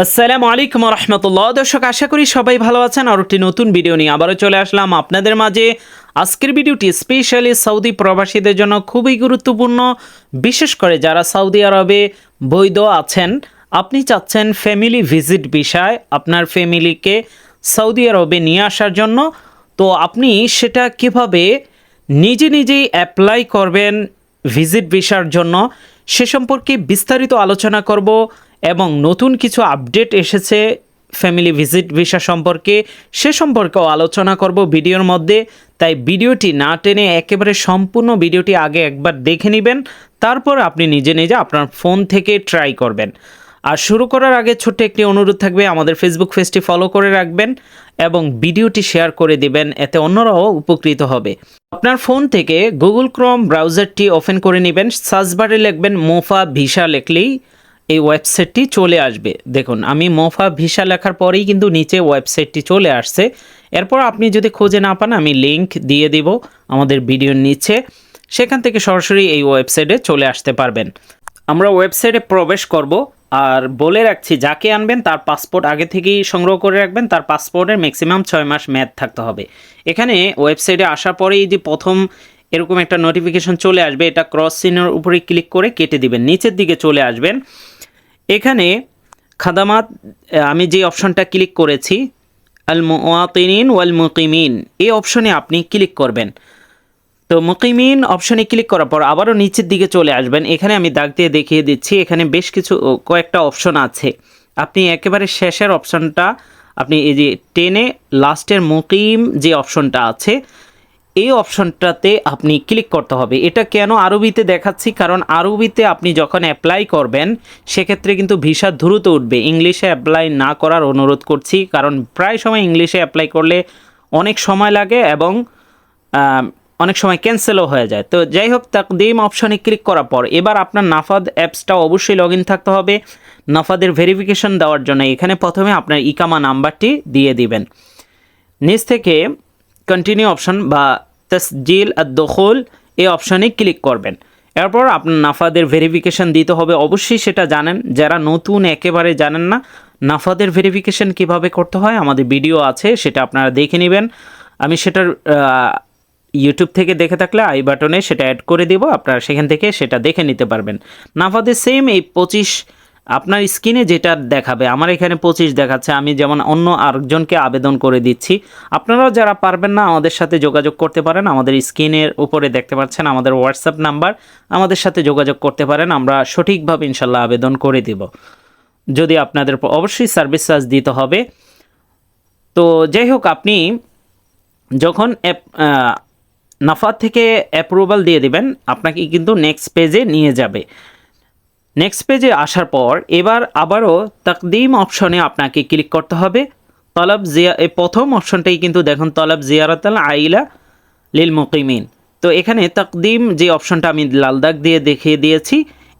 আসসালামু আলাইকুম রহমতুল্লাহ। দর্শক, আশা করি সবাই ভালো আছেন। আর একটি নতুন ভিডিও নিয়ে আবারও চলে আসলাম আপনাদের মাঝে। আজকের ভিডিওটি স্পেশালি সৌদি প্রবাসীদের জন্য খুবই গুরুত্বপূর্ণ, বিশেষ করে যারা সৌদি আরবে বৈধ আছেন, আপনি চাচ্ছেন ফ্যামিলি ভিজিট বিষয় আপনার ফ্যামিলিকে সৌদি আরবে নিয়ে আসার জন্য। তো আপনি সেটা কিভাবে নিজে নিজেই অ্যাপ্লাই করবেন ভিজিট ভিসার জন্য, সে সম্পর্কে বিস্তারিত আলোচনা করব। এবং নতুন কিছু আপডেট এসেছে ফ্যামিলি ভিজিট ভিসা সম্পর্কে, সে সম্পর্কেও আলোচনা করব ভিডিওর মধ্যে। তাই ভিডিওটি না টেনে একেবারে সম্পূর্ণ ভিডিওটি আগে একবার দেখে নেবেন, তারপর আপনি নিজে নিজে আপনার ফোন থেকে ট্রাই করবেন। আর শুরু করার আগে ছোট্ট একটি অনুরোধ থাকবে, আমাদের ফেসবুক পেজটি ফলো করে রাখবেন এবং ভিডিওটি শেয়ার করে দিবেন, এতে অন্যরাও উপকৃত হবে। আপনার ফোন থেকে গুগল ক্রোম ব্রাউজারটি ওপেন করে নেবেন, সার্চ বারে লিখবেন মোফা ভিসা, লিখলেই এই ওয়েবসাইটটি চলে আসবে। দেখুন, আমি মোফা ভিসা লেখার পরেই কিন্তু নিচে ওয়েবসাইটটি চলে আসছে। এরপর আপনি যদি খুঁজে না পান, আমি লিংক দিয়ে দিব আমাদের ভিডিওর নিচে, সেখান থেকে সরাসরি এই ওয়েবসাইটে চলে আসতে পারবেন। আমরা ওয়েবসাইটে প্রবেশ করব। আর বলে রাখছি, যাকে আনবেন তার পাসপোর্ট আগে থেকেই সংগ্রহ করে রাখবেন, তার পাসপোর্টের ম্যাক্সিমাম 6 মাস মেয়াদ থাকতে হবে। এখানে ওয়েবসাইটে আসার পরেই যে প্রথম এরকম একটা নোটিফিকেশন চলে আসবে, এটা ক্রস চিহ্নের উপরে ক্লিক করে কেটে দিবেন, নিচের দিকে চলে আসবেন। এখানে খাদামাত, আমি যে অপশনটা ক্লিক করেছি আল মুওয়াতিনিন ওয়াল মুকিমিন, এই অপশনে আপনি ক্লিক করবেন। তো মুকিমিন অপশনে ক্লিক করার পর আবারও নিচের দিকে চলে আসবেন। এখানে আমি দাগ দিয়ে দেখিয়ে দিচ্ছি, এখানে বেশ কিছু কয়েকটা অপশন আছে। আপনি একেবারে শেষের অপশনটা, আপনি এই যে টেনে লাস্টের মুকিম যে অপশনটা আছে, এই অপশনটাতে আপনি ক্লিক করতে হবে। এটা কেন আরবিতে দেখাচ্ছি, কারণ আরবিতে আপনি যখন অ্যাপ্লাই করবেন সেক্ষেত্রে কিন্তু ভিসা দ্রুত উঠবে। ইংলিশে অ্যাপ্লাই না করার অনুরোধ করছি, কারণ প্রায় সময় ইংলিশে অ্যাপ্লাই করলে অনেক সময় লাগে এবং অনেক সময় ক্যান্সেলও হয়ে যায়। তো যাই হোক, তাকদিম অপশনে ক্লিক করার পর এবার আপনার নাফাদ অ্যাপসটা অবশ্যই লগ ইন থাকতে হবে নাফাদের ভেরিফিকেশন দেওয়ার জন্য। এখানে প্রথমে আপনার ইকামা নাম্বারটি দিয়ে দিবেন, নিচ থেকে কন্টিনিউ অপশন বা তাসজিল আদ-দুখুল এই অপশনে ক্লিক করবেন। এরপর আপনার নাফাদের ভেরিফিকেশন দিতে হবে, অবশ্যই সেটা জানেন। যারা নতুন একেবারে জানেন না নাফাদের ভেরিফিকেশন কিভাবে করতে হয়, আমাদের ভিডিও আছে, সেটা আপনারা দেখে নেবেন। আমি সেটার ইউটিউব থেকে দেখে থাকলে আই বাটনে সেটা অ্যাড করে দেব, আপনারা সেখান থেকে সেটা দেখে নিতে পারবেন। নাফাদের সেম এই 25 আপনার স্ক্রিনে যেটা দেখাবে, আমার এখানে 25 দেখাচ্ছে, আমি যেমন অন্য আরেকজনকে আবেদন করে দিচ্ছি। আপনারাও যারা পারবেন না আমাদের সাথে যোগাযোগ করতে পারেন, আমাদের স্ক্রিনের উপরে দেখতে পাচ্ছেন আমাদের হোয়াটসঅ্যাপ নাম্বার, আমাদের সাথে যোগাযোগ করতে পারেন, আমরা সঠিকভাবে ইনশাল্লাহ আবেদন করে দিব। যদি আপনাদের অবশ্যই সার্ভিস চার্জ দিতে হবে। তো যাই হোক, আপনি যখন নাফাদ থেকে অ্যাপ্রুভাল দিয়ে দিবেন, আপনাকে কিন্তু নেক্সট পেজে নিয়ে যাবে। নেক্সট পেজে আসার পর এবার আবারও তাকদিম অপশনে আপনাকে ক্লিক করতে হবে। তলব জিয়া, এই প্রথম অপশনটাই কিন্তু দেখুন, তলব জিয়ারাতাল আইলা লিল মুকিমিন। তো এখানে তাকদিম যে অপশনটা আমি লাল দাগ দিয়ে দেখিয়ে দিয়েছি,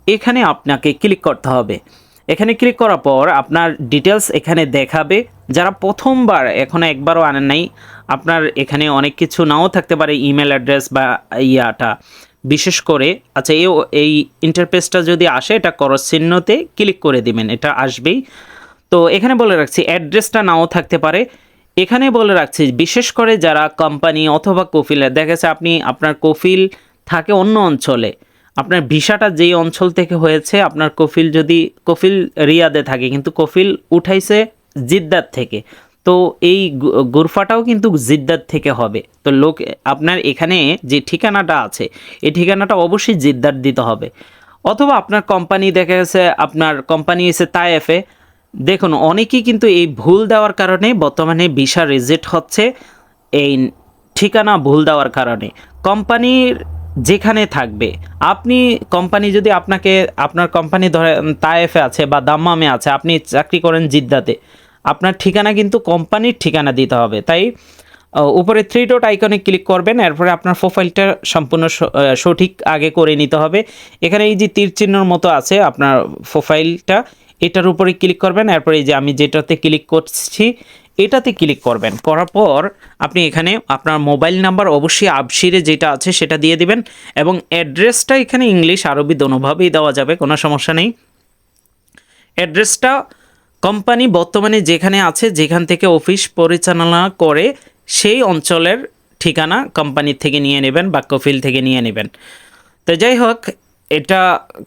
এখানে আপনাকে ক্লিক করতে হবে। এখানে ক্লিক করার পর আপনার ডিটেলস এখানে দেখাবে। যারা প্রথমবার এখনও একবারও আনেন নাই, আপনার এখানে অনেক কিছু নাও থাকতে পারে, ইমেল অ্যাড্রেস বা ইয়াটা বিশেষ করে। আচ্ছা, এই ইন্টারফেসটা যদি আসে, এটা ক্রস চিহ্নতে ক্লিক করে দিবেন, এটা আসবেই। তো এখানে বলে রাখছি অ্যাড্রেসটা নাও থাকতে পারে। এখানে বলে রাখছি বিশেষ করে যারা কোম্পানি অথবা কফিল, দেখা যাচ্ছে আপনি আপনার কফিল থাকে অন্য অঞ্চলে, আপনার ভিসাটা যেই অঞ্চল থেকে হয়েছে, আপনার কফিল যদি কফিল রিয়াদে থাকে কিন্তু কফিল উঠাইছে জিদ্দার থেকে, তো এই গুরফাটাও কিন্তু জিদ্দার থেকে হবে। তো লোক আপনার এখানে যে ঠিকানাটা আছে, এই ঠিকানাটা অবশ্যই জিদ্দার দিতে হবে। অথবা আপনার কোম্পানি, দেখা গেছে আপনার কোম্পানি এসে তায়েফে, দেখুন অনেকেই কিন্তু এই ভুল দেওয়ার কারণে বর্তমানে ভিসা রিজেক্ট হচ্ছে, এই ঠিকানা ভুল দেওয়ার কারণে। কোম্পানির যেখানে থাকবে, আপনি কোম্পানি যদি আপনাকে, আপনার কোম্পানি ধরে তায়েফে আছে বা দাম্মামে আছে, আপনি চাকরি করেন জিদ্দাতে, আপনার ঠিকানা কিন্তু কোম্পানির ঠিকানা দিতে হবে। তাই উপরে 3 ডট আইকনে ক্লিক করবেন, এরপরে আপনার প্রোফাইলটা সম্পূর্ণ সঠিক আগে করে নিতে হবে। এখানে এই যে তীর চিহ্নর মতো আছে আপনার প্রোফাইলটা, এটার উপরে ক্লিক করবেন। এরপরে এই যে আমি যেটাতে ক্লিক করছি এটাতে ক্লিক করবেন। করার পর আপনি এখানে আপনার মোবাইল নাম্বার অবশ্যই আবশিরে যেটা আছে সেটা দিয়ে দিবেন, এবং অ্যাড্রেসটা এখানে ইংলিশ আরবি দোনোভাবেই দেওয়া যাবে, কোনো সমস্যা নেই। অ্যাড্রেসটা কোম্পানি বর্তমানে যেখানে আছে, যেখান থেকে অফিস পরিচালনা করে, সেই অঞ্চলের ঠিকানা কোম্পানির থেকে নিয়ে নেবেন বা কফিল থেকে নিয়ে নেবেন। তো যাই হোক, এটা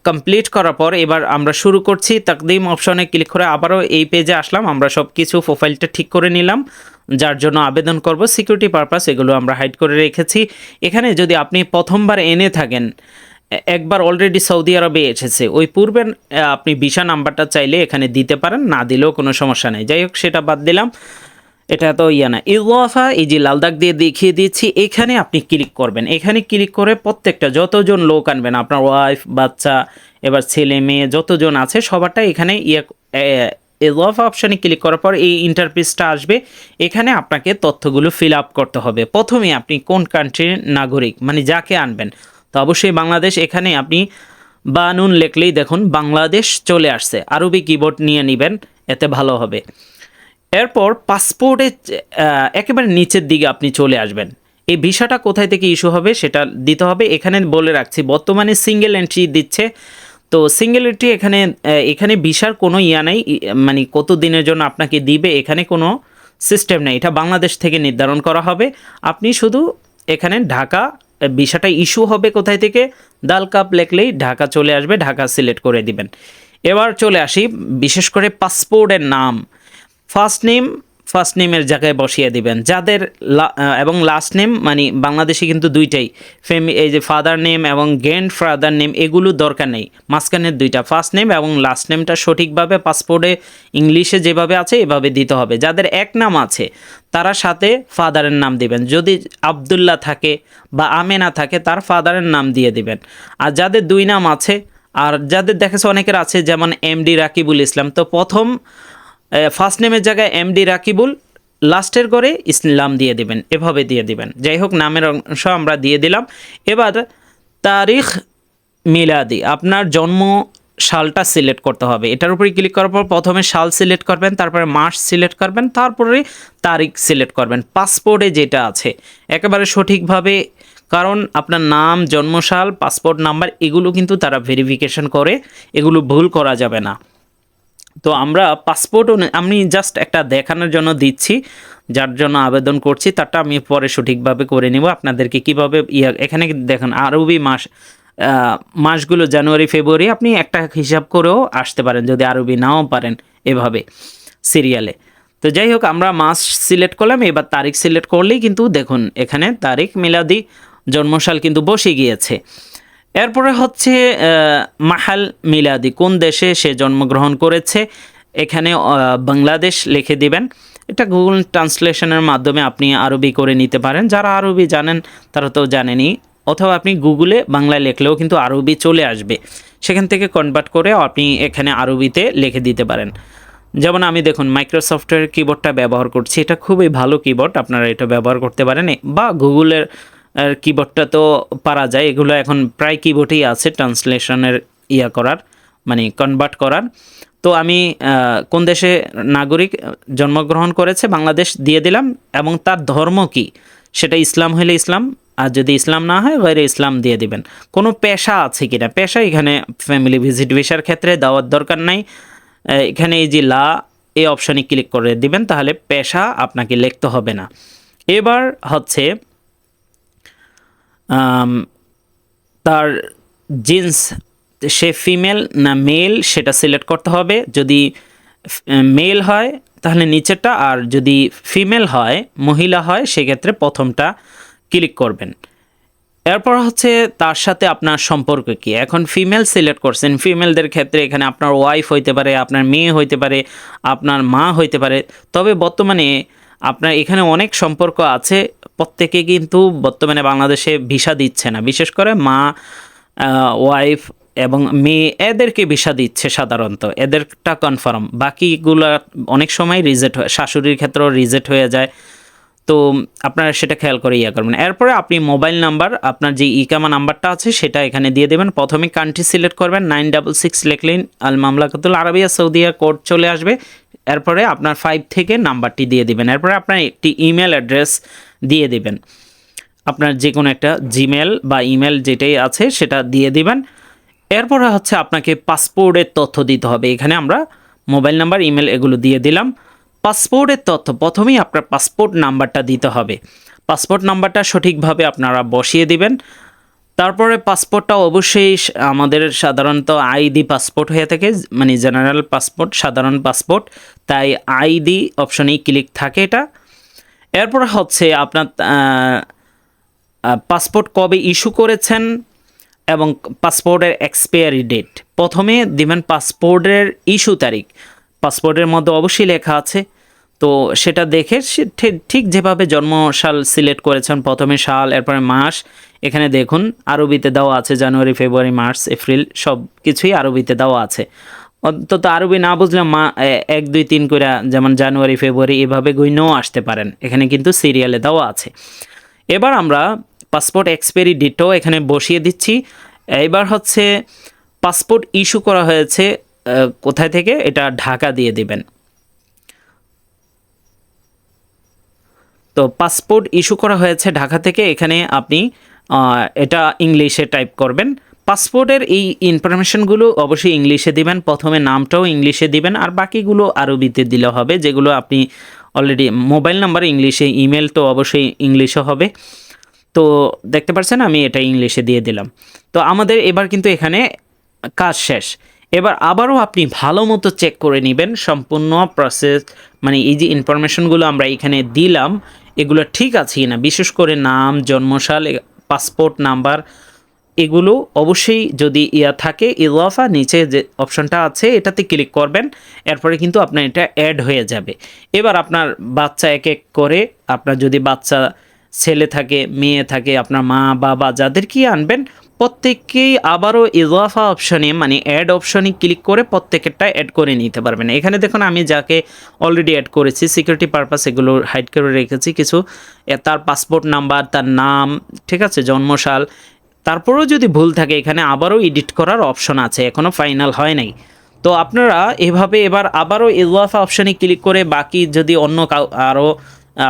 কমপ্লিট করার পর এবার আমরা শুরু করছি। তাকদিম অপশনে ক্লিক করে আবারও এই পেজে আসলাম। আমরা সব কিছু প্রোফাইলটা ঠিক করে নিলাম, যার জন্য আবেদন করব। সিকিউরিটি পারপাস এগুলো আমরা হাইড করে রেখেছি। এখানে যদি আপনি প্রথমবার এনে থাকেন, একবার অলরেডি সৌদি আরবে এসেছে, ওই পূর্বের আপনি ভিসা নাম্বারটা চাইলে এখানে দিতে পারেন, না দিলেও কোনো সমস্যা নেই। যাই হোক, সেটা বাদ দিলাম, এটা তো না। ইজাফা, এই যে লাল দাগ দিয়ে দেখিয়ে দিচ্ছি, এখানে আপনি ক্লিক করবেন। এখানে ক্লিক করে প্রত্যেকটা যতজন লোক আনবেন, আপনার ওয়াইফ, বাচ্চা, এবার ছেলে মেয়ে যতজন আছে সবারটা এখানে ইজাফা অপশানে ক্লিক করার পর এই ইন্টারফেসটা আসবে। এখানে আপনাকে তথ্যগুলো ফিল আপ করতে হবে। প্রথমে আপনি কোন কান্ট্রির নাগরিক, মানে যাকে আনবেন, তো অবশ্যই বাংলাদেশ। এখানে আপনি বানুন লেখলেই দেখুন বাংলাদেশ চলে আসছে। আরবি কিবোর্ড নিয়ে নেবেন, এতে ভালো হবে। এরপর পাসপোর্টের একেবারে নিচের দিকে আপনি চলে আসবেন। এই ভিসাটা কোথায় থেকে ইস্যু হবে সেটা দিতে হবে। এখানে বলে রাখছি, বর্তমানে সিঙ্গেল এন্ট্রি দিচ্ছে। তো সিঙ্গেল এন্ট্রি এখানে ভিসার কোনো নেই, মানে কত দিনের জন্য আপনাকে দিবে এখানে কোনো সিস্টেম নেই। এটা বাংলাদেশ থেকে নির্ধারণ করা হবে। আপনি শুধু এখানে ঢাকা, ভিসাটা ইস্যু হবে কোথায় থেকে, দাল কাপ লেখলেই ঢাকা চলে আসবে, ঢাকা সিলেক্ট করে দিবেন। এবার চলে আসি বিশেষ করে পাসপোর্টের নাম। ফার্স্ট নেমের জায়গায় বসিয়ে দিবেন যাদের, এবং লাস্ট নেম, মানে বাংলাদেশে কিন্তু দুইটাই, এই যে ফাদার নেম এবং গ্র্যান্ড ফাদার নেম, এগুলো দরকার নেই। মাঝখানের দুইটা ফার্স্ট নেম এবং লাস্ট নেমটা সঠিকভাবে পাসপোর্টে ইংলিশে যেভাবে আছে এভাবে দিতে হবে। যাদের এক নাম আছে তারা সাথে ফাদারের নাম দিবেন। যদি আবদুল্লাহ থাকে বা আমেনা থাকে, তার ফাদারের নাম দিয়ে দিবেন। আর যাদের দুই নাম আছে, আর যাদের দেখেছে অনেকের আছে, যেমন এমডি রাকিবুল ইসলাম, তো প্রথম ফার্স্ট নেমের জায়গায় এমডি রাকিবুল, লাস্টের করে ইসলাম দিয়ে দিবেন, এভাবে দিয়ে দিবেন। যাই হোক, নামের অংশ আমরা দিয়ে দিলাম। এবার তারিখ মিলাদি, আপনার জন্ম সালটা সিলেক্ট করতে হবে। এটার উপরে ক্লিক করার পর প্রথমে সাল সিলেক্ট করবেন, তারপরে মাস সিলেক্ট করবেন, তারপরে তারিখ সিলেক্ট করবেন। পাসপোর্টে যেটা আছে একেবারে সঠিকভাবে, কারণ আপনার নাম, জন্মসাল, পাসপোর্ট নাম্বার এগুলো কিন্তু তারা ভেরিফিকেশন করে, এগুলো ভুল করা যাবে না। তো আমরা পাসপোর্টও আমি জাস্ট একটা দেখানোর জন্য দিচ্ছি, যার জন্য আবেদন করছি তারটা আমি পরে সঠিকভাবে করে নেব। আপনাদেরকে কীভাবে এখানে দেখুন আরবি মাসগুলো জানুয়ারি, ফেব্রুয়ারি, আপনি একটা হিসাব করেও আসতে পারেন যদি আরবি নাও পারেন, এভাবে সিরিয়ালে। তো যাই হোক, আমরা মাস সিলেক্ট করলাম। এবার তারিখ সিলেক্ট করলেই কিন্তু দেখুন এখানে তারিখ মিলাদি, জন্মসাল কিন্তু বসে গিয়েছে। এরপরে হচ্ছে মাহাল মিলাদি, কোন দেশে সে জন্মগ্রহণ করেছে, এখানে বাংলাদেশ লিখে দিবেন। এটা গুগল ট্রান্সলেশনের মাধ্যমে আপনি আরবি করে নিতে পারেন। যারা আরবি জানেন তারা তো জানেনই, অথবা আপনি গুগলে বাংলায় লিখলেও কিন্তু আরবি চলে আসবে, সেখান থেকে কনভার্ট করে আপনি এখানে আরবিতে লিখে দিতে পারেন। যেমন আমি দেখুন মাইক্রোসফটের কিবোর্ডটা ব্যবহার করছি, এটা খুবই ভালো কিবোর্ড, আপনারা এটা ব্যবহার করতে পারেন। বা গুগলের কিবোর্ডটা তো পারা যায়, এগুলো এখন প্রায় কিবোর্ডেই আছে ট্রান্সলেশনের করার, মানে কনভার্ট করার। তো আমি কোন দেশে নাগরিক জন্মগ্রহণ করেছে, বাংলাদেশ দিয়ে দিলাম, এবং তার ধর্ম কি, সেটা ইসলাম হলে ইসলাম, আর যদি ইসলাম না হয় বাইরে ইসলাম দিয়ে দিবেন। কোনো পেশা আছে কিনা, পেশা এখানে ফ্যামিলি ভিজিট ভিসার ক্ষেত্রে দেওয়ার দরকার নাই। এখানে এই যে এই অপশানে ক্লিক করে দিবেন, তাহলে পেশা আপনাকে লিখতে হবে না। এবার হচ্ছে তার জিন্স, সে ফিমেল না মেল সেটা সিলেক্ট করতে হবে। যদি মেল হয় তাহলে নিচেরটা, আর যদি ফিমেল হয়, মহিলা হয়, সেক্ষেত্রে প্রথমটা ক্লিক করবেন। এরপর হচ্ছে তার সাথে আপনার সম্পর্ক কি। এখন ফিমেল সিলেক্ট করছেন, ফিমেলদের ক্ষেত্রে এখানে আপনার ওয়াইফ হইতে পারে, আপনার মেয়ে হইতে পারে, আপনার মা হইতে পারে। তবে বর্তমানে আপনার এখানে অনেক সম্পর্ক আছে, প্রত্যেকে কিন্তু বর্তমানে বাংলাদেশে ভিসা দিচ্ছে না, বিশেষ করে মা, ওয়াইফ এবং মেয়ে, এদেরকে ভিসা দিচ্ছে সাধারণত, এদেরটা কনফার্ম। বাকিগুলো অনেক সময় রিজেক্ট হয়, শাশুড়ির ক্ষেত্রেও রিজেক্ট হয়ে যায়। তো আপনারা সেটা খেয়াল করে করবেন। এরপরে আপনি মোবাইল নাম্বার, আপনার যে ইকামা নাম্বারটা আছে সেটা এখানে দিয়ে দেবেন। প্রথমে কান্ট্রি সিলেক্ট করবেন, 966 লিখলেন আল মামলাকাতুল আরাবিয়া সৌদিয়া কোড চলে আসবে। এরপরে আপনার 5 থেকে নাম্বারটি দিয়ে দিবেন। এরপরে আপনার একটি ইমেল অ্যাড্রেস দিয়ে দিবেন, আপনার যে কোনো একটা জিমেল বা ইমেল যেটাই আছে সেটা দিয়ে দিবেন। এরপরে হচ্ছে আপনাকে পাসপোর্টের তথ্য দিতে হবে। এখানে আমরা মোবাইল নাম্বার, ইমেল এগুলো দিয়ে দিলাম। পাসপোর্টের তথ্য প্রথমেই আপনার পাসপোর্ট নাম্বারটা দিতে হবে। পাসপোর্ট নাম্বারটা সঠিকভাবে আপনারা বসিয়ে দিবেন। তারপরে পাসপোর্টটা অবশ্যই আমাদের সাধারণত আইডি পাসপোর্ট হয়ে থাকে, মানে জেনারেল পাসপোর্ট, সাধারণ পাসপোর্ট, তাই আইডি অপশনেই ক্লিক থাকে এটা। এরপর হচ্ছে আপনার পাসপোর্ট কবে ইস্যু করেছেন এবং পাসপোর্টের এক্সপায়ারি ডেট। প্রথমে দিবেন পাসপোর্টের ইস্যু তারিখ, পাসপোর্টের মধ্যে অবশ্যই লেখা আছে, তো সেটা দেখে ঠিক যেভাবে জন্মসাল সিলেক্ট করেছেন, প্রথমে সাল এরপরে মাস, এখানে দেখুন আরবিতে দেওয়া আছে জানুয়ারি, ফেব্রুয়ারি, মার্চ, এপ্রিল, সব কিছুই আরবিতে দেওয়া আছে। অন্তত আরবি না বুঝলে 1, 2, 3 করে, যেমন জানুয়ারি, ফেব্রুয়ারি এভাবে গইনেও আসতে পারেন, এখানে কিন্তু সিরিয়ালে দেওয়া আছে। এবার আমরা পাসপোর্ট এক্সপায়ারি ডেটও এখানে বসিয়ে দিচ্ছি। এবার হচ্ছে পাসপোর্ট ইস্যু করা হয়েছে কোথায় থেকে, এটা ঢাকা দিয়ে দিবেন। তো পাসপোর্ট ইস্যু করা হয়েছে ঢাকা থেকে, এখানে আপনি এটা ইংলিশে টাইপ করবেন। পাসপোর্টের এই ইনফরমেশনগুলো অবশ্যই ইংলিশে দিবেন, প্রথমে নামটাও ইংলিশে দিবেন, আর বাকিগুলো আরবিতে দিলে হবে, যেগুলো আপনি অলরেডি, মোবাইল নাম্বার ইংলিশে, ইমেল তো অবশ্যই ইংলিশে হবে। তো দেখতে পাচ্ছেন আমি এটা ইংলিশে দিয়ে দিলাম। তো আমাদের এবার কিন্তু এখানে কাজ শেষ। এবার আবারও আপনি ভালো মতো চেক করে নেবেন সম্পূর্ণ প্রসেস, মানে এই যে ইনফরমেশনগুলো আমরা এখানে দিলাম এগুলো ঠিক আছে কিনা, বিশেষ করে নাম, জন্মসাল, পাসপোর্ট নাম্বার, এগুলো অবশ্যই যদি থাকে ইজাফা, নিচে যে অপশনটা আছে এটাতে ক্লিক করবেন, এরপরে কিন্তু আপনার এটা অ্যাড হয়ে যাবে। এবার আপনার বাচ্চা এক এক করে, আপনার যদি বাচ্চা ছেলে থাকে, মেয়ে থাকে, আপনার মা বাবা যাদেরকেই আনবেন প্রত্যেককেই আবারও ইজাফা অপশনে, মানে অ্যাড অপশনে ক্লিক করে প্রত্যেকেরটা অ্যাড করে নিতে পারবেন। এখানে দেখুন আমি যাকে অলরেডি অ্যাড করেছি, সিকিউরিটি পারপাস এগুলো হাইড করে রেখেছি কিছু, তার পাসপোর্ট নাম্বার, তার নাম, ঠিক আছে, জন্মসাল। তারপরেও যদি ভুল থাকে এখানে আবারও এডিট করার অপশন আছে, এখনও ফাইনাল হয় নাই। তো আপনারা এভাবে এবার আবারও ইজাফা অপশনে ক্লিক করে বাকি যদি অন্য আরও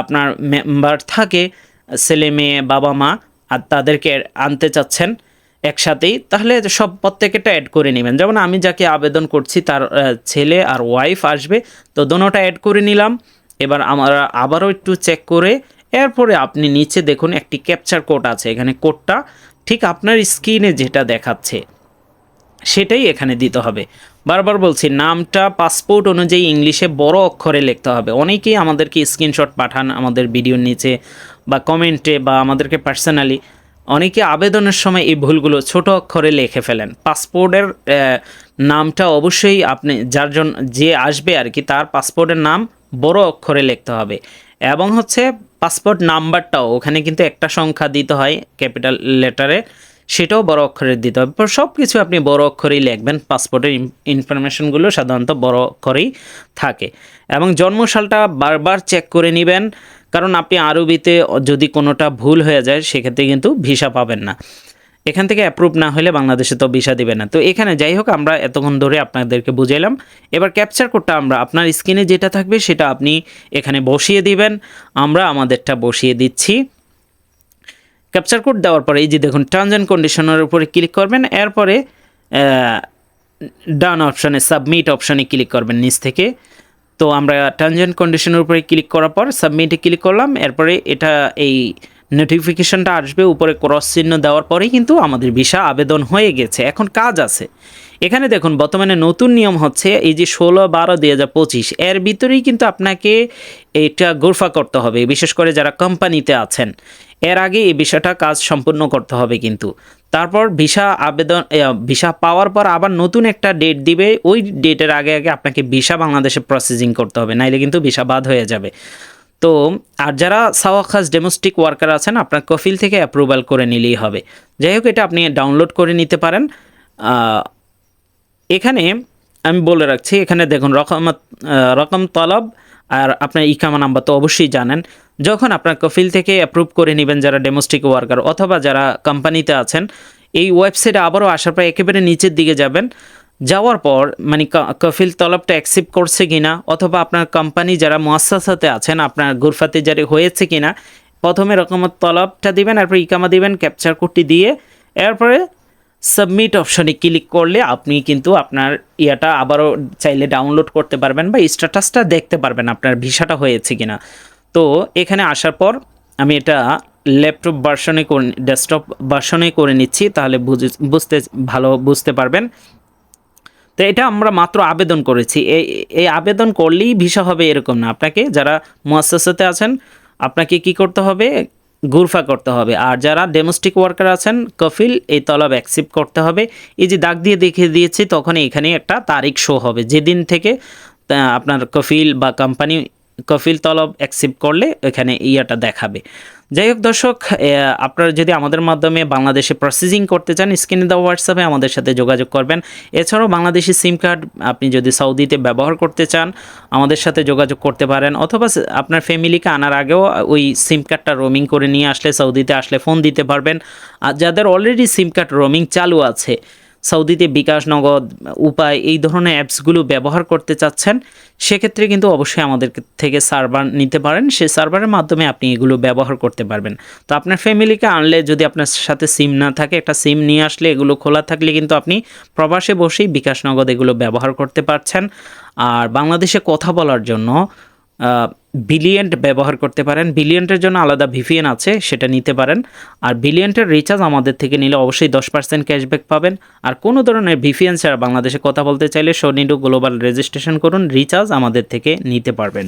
আপনার মেম্বার থাকে, ছেলে মেয়ে বাবা মা, আর তাদেরকে আনতে চাচ্ছেন একসাথেই, তাহলে সব প্রত্যেকেটা অ্যাড করে নেবেন। যেমন আমি যাকে আবেদন করছি তার ছেলে আর ওয়াইফ আসবে, তো দোনোটা অ্যাড করে নিলাম। এবার আমরা আবারও একটু চেক করে, এরপরে আপনি নিচে দেখুন একটি ক্যাপচার কোড আছে, এখানে কোডটা ঠিক আপনার স্ক্রিনে যেটা দেখাচ্ছে সেটাই এখানে দিতে হবে। বারবার বলছি, নামটা পাসপোর্ট অনুযায়ী ইংলিশে বড় অক্ষরে লিখতে হবে। অনেকেই আমাদেরকে স্ক্রিনশট পাঠান আমাদের ভিডিওর নিচে বা কমেন্টে বা আমাদেরকে পার্সোনালি, অনেকে আবেদনের সময় এই ভুলগুলো ছোট অক্ষরে লিখে ফেলেন। পাসপোর্টের নামটা অবশ্যই আপনি যার জন্য যে আসবে আর কি, তার পাসপোর্টের নাম বড় অক্ষরে লিখতে হবে। এবং হচ্ছে পাসপোর্ট নাম্বারটাও ওখানে কিন্তু একটা সংখ্যা দিতে হয় ক্যাপিটাল লেটারে, সেটাও বড় অক্ষরে দিতে হবে। সব কিছু আপনি বড় অক্ষরেই লিখবেন, পাসপোর্টের ইনফরমেশনগুলো সাধারণত বড় অক্ষরেই থাকে। এবং জন্মসালটা বারবার চেক করে নেবেন, কারণ আপনি আরবিতে যদি কোনোটা ভুল হয়ে যায় সেক্ষেত্রে কিন্তু ভিসা পাবেন না, এখান থেকে অ্যাপ্রুভ না হলে বাংলাদেশে তো ভিসা দিবে না। তো এখানে যাই হোক, আমরা এতক্ষণ ধরে আপনাদেরকে বুঝাইলাম। এবার ক্যাপচার কোডটা আমরা আপনার স্ক্রিনে যেটা থাকবে সেটা আপনি এখানে বসিয়ে দিবেন, আমরা আমাদেরটা বসিয়ে দিচ্ছি। ক্যাপচার কোড দেওয়ার পরে এই যে দেখুন টার্মস অ্যান্ড কন্ডিশনের উপরে ক্লিক করবেন, এরপরে ডান অপশানে সাবমিট অপশানে ক্লিক করবেন নিচ থেকে। তো আমরা টার্মস অ্যান্ড কন্ডিশনের উপরে ক্লিক করার পর সাবমিটে ক্লিক করলাম, এরপরে এটা এই নোটিফিকেশনটা আসবে, উপরে ক্রস চিহ্ন দেওয়ার পরেই কিন্তু আমাদের ভিসা আবেদন হয়ে গেছে। এখন কাজ আছে এখানে দেখুন, বর্তমানে নতুন নিয়ম হচ্ছে এই যে 16/12/2025 এর ভিতরেই কিন্তু আপনাকে এটা গোরফা করতে হবে, বিশেষ করে যারা কোম্পানিতে আছেন এর আগে এই বিষয়টা কাজ সম্পূর্ণ করতে হবে। কিন্তু তারপর ভিসা আবেদন, ভিসা পাওয়ার পর আবার নতুন একটা ডেট দিবে, ওই ডেটের আগে আগে আপনাকে ভিসা বাংলাদেশে প্রসেসিং করতে হবে, নাইলে কিন্তু ভিসা বাদ হয়ে যাবে। তো আর যারা সাওয়াখাস ডোমেস্টিক ওয়ার্কার আছেন আপনার কফিল থেকে অ্যাপ্রুভাল করে নিলেই হবে। যাই হোক, এটা আপনি ডাউনলোড করে নিতে পারেন। এখানে আমি বলে রাখছি, এখানে দেখুন রকম তলব আর আপনার ইকামা নাম্বার তো অবশ্যই জানেন। যখন আপনার কফিল থেকে অ্যাপ্রুভ করে নেবেন যারা ডোমেস্টিক ওয়ার্কার অথবা যারা কোম্পানিতে আছেন, এই ওয়েবসাইটে আবারও আসার পর একেবারে নিচের দিকে যাবেন, যাওয়ার পর মানে কফিল তলবটা অ্যাকসেপ্ট করছে কিনা, অথবা আপনার কোম্পানি যারা মুআসসাসাতে আছেন আপনার গুরফাতে জারি হয়েছে কিনা, প্রথমে রকমের তলবটা দিবেন, এরপর ইকামা দিবেন, ক্যাপচার কোডটি দিয়ে এরপরে সাবমিট অপশনে ক্লিক করলে আপনি কিন্তু আপনার ইয়াটা আবারও চাইলে ডাউনলোড করতে পারবেন বা স্ট্যাটাসটা দেখতে পারবেন আপনার ভিসাটা হয়েছে কিনা। তো এখানে আসার পর আমি এটা ল্যাপটপ ভার্সনে করে ডেস্কটপ ভার্সনে করে নিচ্ছি, তাহলে বুঝতে পারবেন। তো এটা আমরা মাত্র আবেদন করেছি, এই আবেদন করলেই ভিসা হবে এরকম না। আপনাকে যারা মুআসসাসাতে আছেন আপনাকে কি করতে হবে, গুরফা করতে হবে। আর যারা ডোমেস্টিক ওয়ার্কার আছেন কফিল, এই তলব অ্যাকসেপ্ট করতে হবে। এই যে দাগ দিয়ে দেখিয়ে দিয়েছি, তখন এখানে একটা তারিখ শো হবে যেদিন থেকে আপনার কফিল বা কোম্পানি কফিল তলব অ্যাকসেপ্ট করলে এখানে ইয়াটা দেখাবে। যাই হোক দর্শক, আপনারা যদি আমাদের মাধ্যমে বাংলাদেশে প্রসেসিং করতে চান স্ক্রিনে দেওয়া হোয়াটসঅ্যাপে আমাদের সাথে যোগাযোগ করবেন। এছাড়াও বাংলাদেশি সিম কার্ড আপনি যদি সৌদিতে ব্যবহার করতে চান আমাদের সাথে যোগাযোগ করতে পারেন, অথবা আপনার ফ্যামিলিকে আনার আগেও ওই সিম কার্ডটা রোমিং করে নিয়ে আসলে সৌদিতে আসলে ফোন দিতে পারবেন। আর যাদের অলরেডি সিম কার্ড রোমিং চালু আছে, সৌদিতে বিকাশ, নগদ, উপায় এই ধরনের অ্যাপসগুলো ব্যবহার করতে চাচ্ছেন, সেক্ষেত্রে কিন্তু অবশ্যই আমাদের থেকে সার্ভার নিতে পারেন। সেই সার্ভারের মাধ্যমে আপনি এগুলো ব্যবহার করতে পারবেন। তো আপনার ফ্যামিলিকে আনলে যদি আপনার সাথে সিম না থাকে, একটা সিম নিয়ে আসলে এগুলো খোলা থাকলে কিন্তু আপনি প্রবাসে বসেই বিকাশ, নগদ এগুলো ব্যবহার করতে পারছেন। আর বাংলাদেশে কথা বলার জন্য বিলিয়েন্ট ব্যবহার করতে পারেন। বিলিয়েন্টের জন্য আলাদা ভিপিএন আছে, সেটা নিতে পারেন। আর বিলিয়েন্টের রিচার্জ আমাদের থেকে নিলে অবশ্যই 10% ক্যাশব্যাক পাবেন। আর কোনো ধরনের ভিপিএন ছাড়া বাংলাদেশে কথা বলতে চাইলে সোনিডো গ্লোবাল রেজিস্ট্রেশন করুন, রিচার্জ আমাদের থেকে নিতে পারবেন।